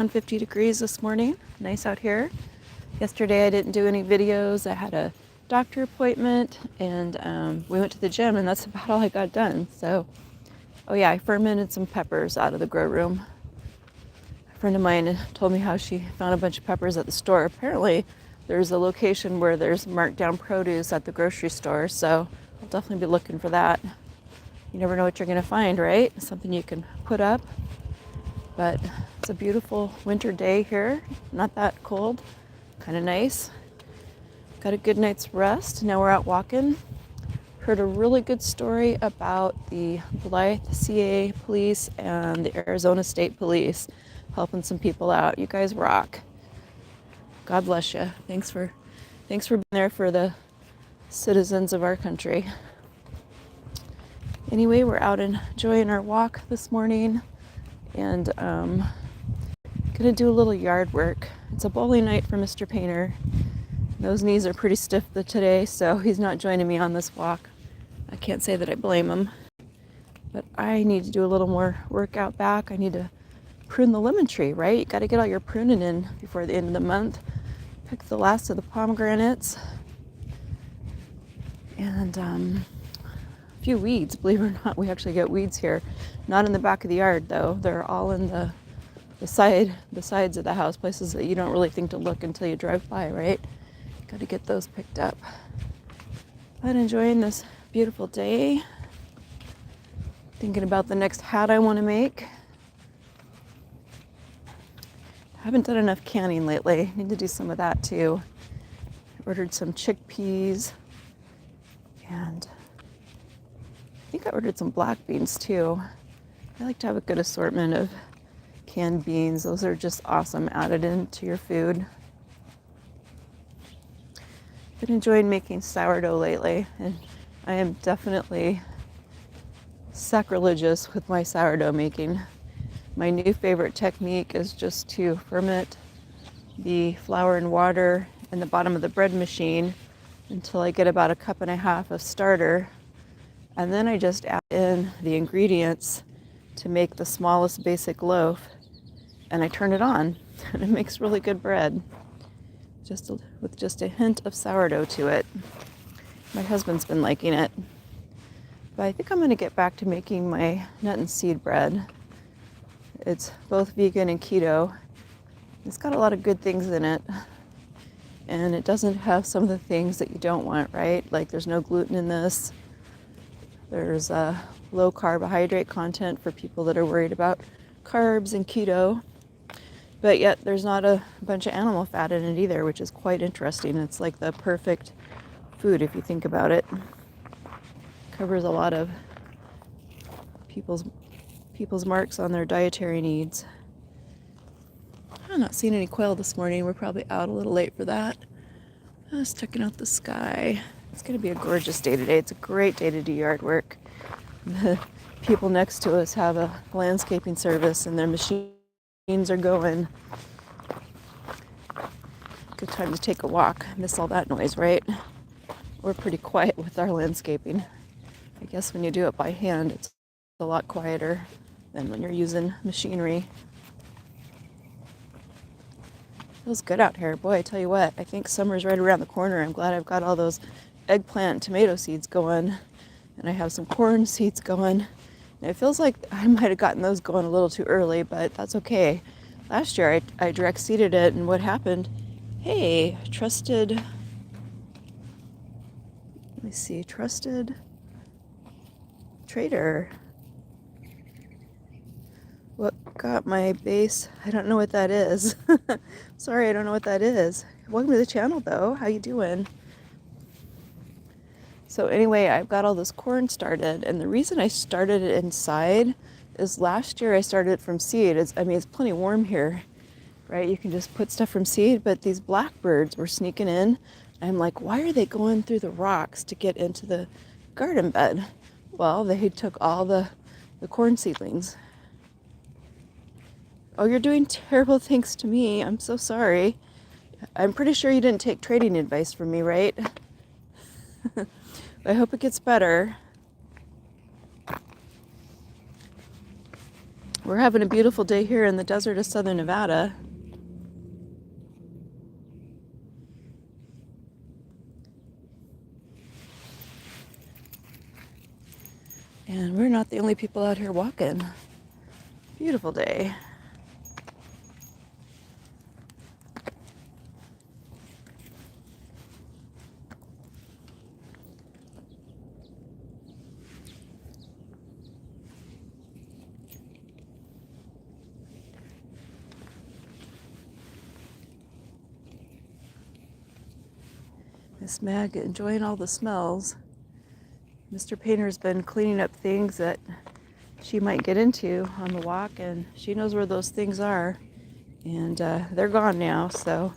Around 50 degrees this morning. Nice out here. Yesterday I didn't do any videos. I had a doctor appointment and we went to the gym and that's about all I got done. So, oh yeah, I fermented some peppers out of the grow room. A friend of mine told me how she found a bunch of peppers at the store. Apparently there's a location where there's marked down produce at the grocery store. So I'll definitely be looking for that. You never know what you're going to find, right? Something you can put up. But it's a beautiful winter day here. Not that cold. Kind of nice. Got a good night's rest. Now we're out walking. Heard a really good story about the Blythe CA police and the Arizona State Police helping some people out. You guys rock. God bless you. Thanks for being there for the citizens of our country. Anyway, we're out enjoying our walk this morning. And gonna do a little yard work. It's a bowling night for Mr. Painter. Those knees are pretty stiff today, so he's not joining me on this walk. I can't say that I blame him, but I need to do a little more work out back. I need to prune the lemon tree, right? You got to get all your pruning in before the end of the month. Pick the last of the pomegranates and a few weeds. Believe it or not, we actually get weeds here. Not in the back of the yard though. They're all in the sides of the house, places that you don't really think to look until you drive by, right? Got to get those picked up. But enjoying this beautiful day. Thinking about the next hat I want to make. I haven't done enough canning lately. Need to do some of that too. Ordered some chickpeas and I think I ordered some black beans too. I like to have a good assortment of canned beans. Those are just awesome added into your food. Been enjoying making sourdough lately, and I am definitely sacrilegious with my sourdough making. My new favorite technique is just to ferment the flour and water in the bottom of the bread machine until I get about 1.5 cups of starter. And then I just add in the ingredients to make the smallest basic loaf. And I turn it on, and it makes really good bread. With just a hint of sourdough to it. My husband's been liking it. But I think I'm going to get back to making my nut and seed bread. It's both vegan and keto. It's got a lot of good things in it. And it doesn't have some of the things that you don't want, right? Like there's no gluten in this. There's a low carbohydrate content for people that are worried about carbs and keto. But yet there's not a bunch of animal fat in it either, which is quite interesting. It's like the perfect food if you think about it. Covers a lot of people's marks on their dietary needs. I'm not seeing any quail this morning. We're probably out a little late for that. I was checking out the sky. It's going to be a gorgeous day today. It's a great day to do yard work. The people next to us have a landscaping service and their machines are going. Good time to take a walk. Miss all that noise, right? We're pretty quiet with our landscaping. I guess when you do it by hand, it's a lot quieter than when you're using machinery. Feels good out here. Boy, I tell you what, I think summer's right around the corner. I'm glad I've got all those eggplant and tomato seeds going, and I have some corn seeds going. And it feels like I might have gotten those going a little too early, but that's okay. Last year I direct seeded it, and what happened? Hey, trusted trader. What got my base? I don't know what that is. Sorry, I don't know what that is. Welcome to the channel though. How you doing? So anyway, I've got all this corn started, and the reason I started it inside is last year I started it from seed. It's plenty warm here, right? You can just put stuff from seed, but these blackbirds were sneaking in. I'm like, why are they going through the rocks to get into the garden bed? Well, they took all the corn seedlings. Oh, you're doing terrible things to me. I'm so sorry. I'm pretty sure you didn't take trading advice from me, right? I hope it gets better. We're having a beautiful day here in the desert of southern Nevada. And we're not the only people out here walking. Beautiful day. Miss Mag enjoying all the smells. Mr. Painter's been cleaning up things that she might get into on the walk, and she knows where those things are. And they're gone now, so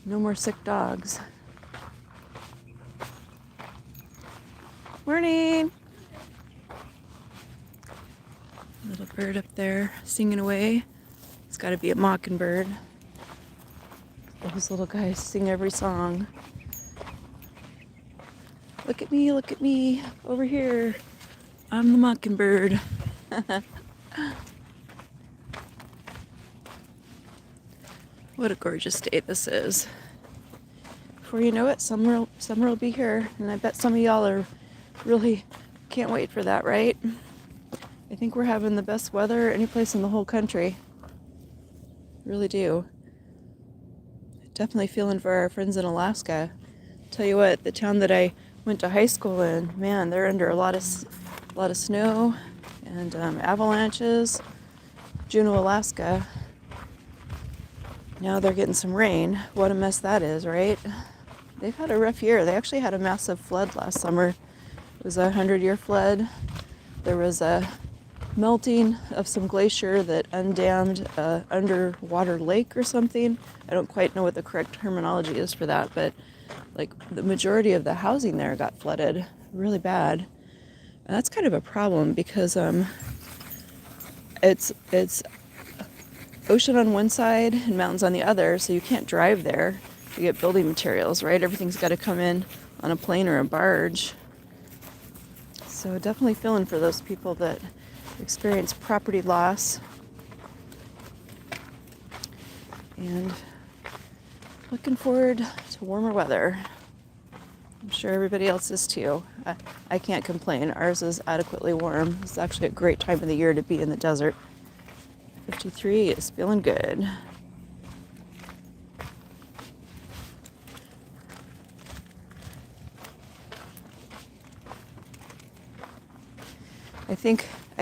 no more sick dogs. Morning! Little bird up there singing away. It's got to be a mockingbird. Those little guys sing every song. Look at me, over here. I'm the mockingbird. What a gorgeous day this is. Before you know it, summer will be here, and I bet some of y'all are really can't wait for that, right? I think we're having the best weather any place in the whole country. Really do. Definitely feeling for our friends in Alaska. Tell you what, the town that I went to high school in, man, they're under a lot of snow and avalanches. Juneau, Alaska. Now they're getting some rain. What a mess that is, right? They've had a rough year. They actually had a massive flood last summer. It was a 100-year flood. There was a melting of some glacier that undammed an underwater lake or something. I don't quite know what the correct terminology is for that, but like the majority of the housing there got flooded really bad. And that's kind of a problem because it's ocean on one side and mountains on the other, so you can't drive there to get building materials, right? Everything's got to come in on a plane or a barge. So definitely feeling for those people that experience property loss. And looking forward to warmer weather. I'm sure everybody else is too. I can't complain. Ours is adequately warm. It's actually a great time of the year to be in the desert. 53 is feeling good. I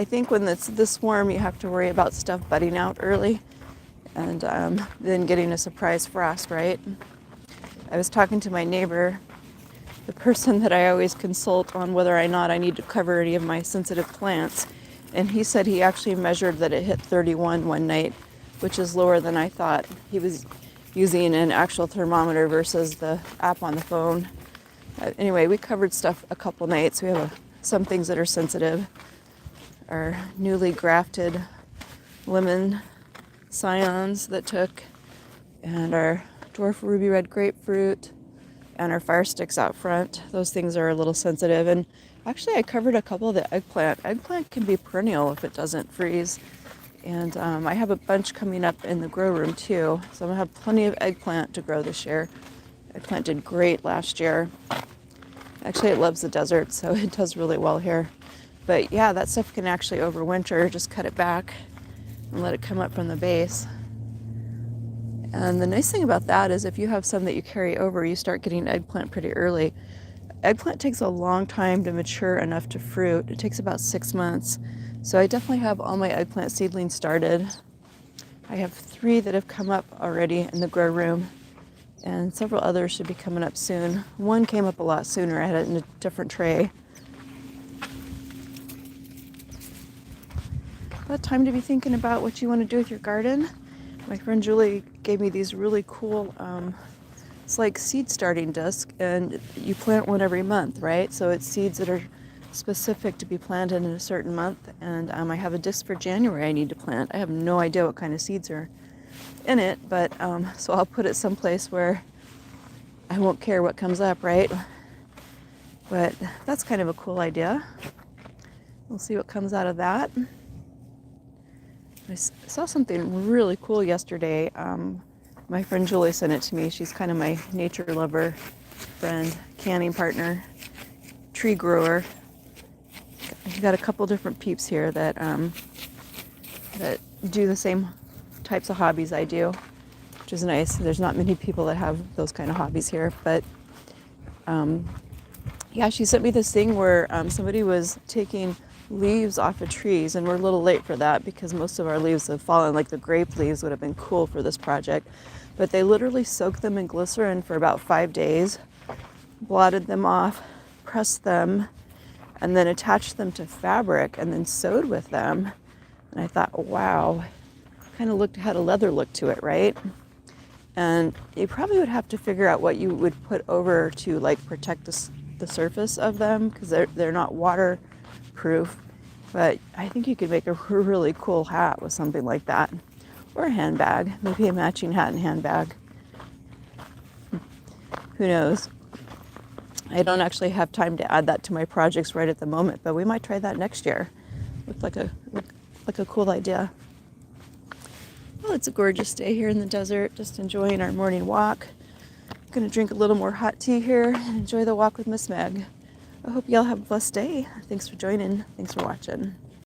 think when it's this warm, you have to worry about stuff budding out early and then getting a surprise frost, right? I was talking to my neighbor, the person that I always consult on whether or not I need to cover any of my sensitive plants, and he said he actually measured that it hit 31 one night, which is lower than I thought. He was using an actual thermometer versus the app on the phone. Anyway, we covered stuff a couple nights. We have some things that are sensitive. Our newly grafted lemon scions that took, and our dwarf ruby red grapefruit, and our fire sticks out front. Those things are a little sensitive. And actually I covered a couple of the eggplant. Eggplant can be perennial if it doesn't freeze. And I have a bunch coming up in the grow room too. So I'm gonna have plenty of eggplant to grow this year. Eggplant did great last year. Actually, it loves the desert, so it does really well here. But yeah, that stuff can actually overwinter. Just cut it back and let it come up from the base. And the nice thing about that is if you have some that you carry over, you start getting eggplant pretty early. Eggplant takes a long time to mature enough to fruit. It takes about 6 months. So I definitely have all my eggplant seedlings started. I have 3 that have come up already in the grow room, and several others should be coming up soon. One came up a lot sooner. I had it in a different tray. But time to be thinking about what you want to do with your garden. My friend Julie gave me these really cool, it's like seed starting disc, and you plant one every month, right? So it's seeds that are specific to be planted in a certain month. And I have a disc for January I need to plant. I have no idea what kind of seeds are in it, but so I'll put it someplace where I won't care what comes up, right? But that's kind of a cool idea. We'll see what comes out of that. saw something really cool yesterday. My friend Julie sent it to me. She's kind of my nature lover friend, canning partner, tree grower. I've got a couple different peeps here that that do the same types of hobbies I do, which is nice. There's not many people that have those kind of hobbies here, but yeah, she sent me this thing where somebody was taking leaves off of trees, and we're a little late for that because most of our leaves have fallen. Like the grape leaves would have been cool for this project, but they literally soaked them in glycerin for about 5 days, blotted them off, pressed them, and then attached them to fabric and then sewed with them. And I thought, wow, kind of had a leather look to it, right? And you probably would have to figure out what you would put over to like protect the surface of them, because they're not waterproof. But I think you could make a really cool hat with something like that, or a handbag, maybe a matching hat and handbag. Who knows? I don't actually have time to add that to my projects right at the moment, but we might try that next year. Looks like a cool idea. Well, it's a gorgeous day here in the desert, just enjoying our morning walk. I'm going to drink a little more hot tea here and enjoy the walk with Miss Meg. I hope y'all have a blessed day. Thanks for joining. Thanks for watching.